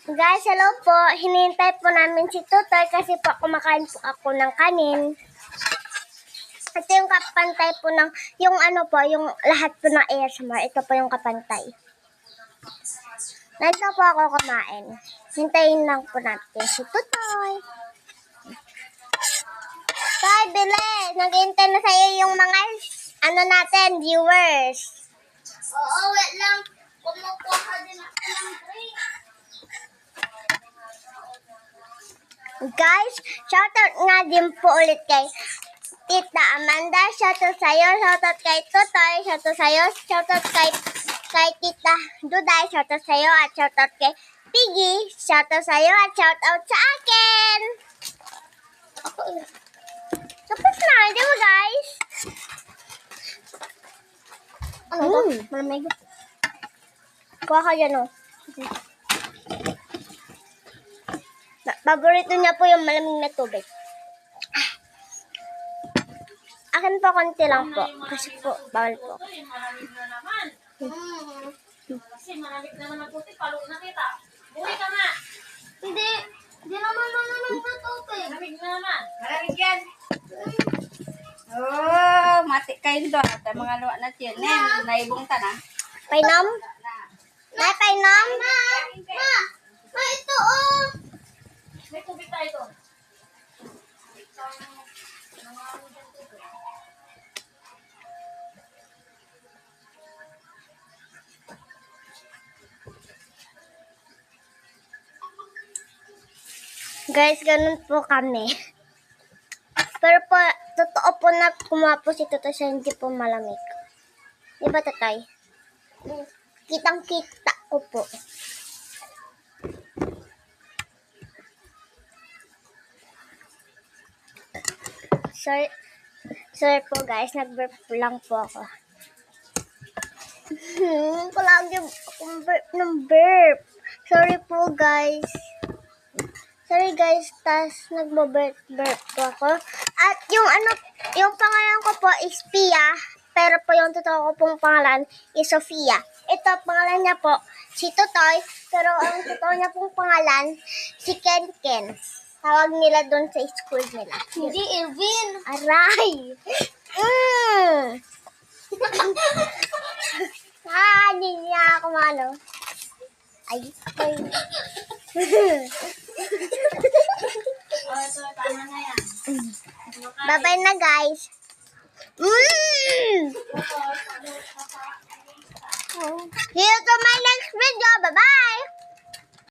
Guys, hello po. Hinihintay po namin si Tutoy kasi po kumakain po ako ng kanin. Ito yung kapantay po ng, yung ano po, yung lahat po ng ASMR. Ito po yung kapantay. Nandito po ako kumain. Hintayin lang po natin si Tutoy. Tay, bili! Nag-hintay na sa'yo yung mga, ano natin, viewers. Oo, wait lang. Kumukuha ka din ako ng drink. Guys, shoutout nga din po ulit kay Tita Amanda, shoutout sa'yo, shoutout kay Tutoy, shoutout sa'yo, shoutout kay Tita Duday, shoutout sa'yo, at shoutout kay Piggy, shoutout sa'yo, at shoutout sa akin. Tapos na, di ba guys? Ano to? Malamig. Kuha ka dyan, oh. Paborito niya po yung malamig na tubig. Akin po, konti lang po. Kasi po, bawal po. Malamig na naman. Kasi malamig na naman puti, palo na kita. Buhay ka nga. Hindi. Hindi naman malamig na tubig. Malamig na naman. Malamig yan. Oh, mati kayo doon. At mga luwa na tiyan. Naibong ta na. Painom? Nay, painom? Ma, ito oh. May tubig tayo doon. Guys, ganun po kami. Pero po, totoo po na kumuha po si Tutoy siya hindi po malamig. Di ba, Tatay? Kitang-kita ko po. Sorry po guys, nag-burp lang po ako. Palagi akong burp ng burp. Sorry po guys. Sorry guys, tas nagbo-burp po ako. At yung yung pangalan ko po is Pia, pero po yung totoo ko pong pangalan is Sofia. Ito, pangalan niya po si Tutoy, pero ang totoo niya pong pangalan si Ken Ken. Tawag nila doon sa school nila. Hindi, Irvin. Aray! Hindi niya ako maano. Ay. Oh, ito, tama na yan. Bye-bye na, guys. See you to my next video. Bye-bye!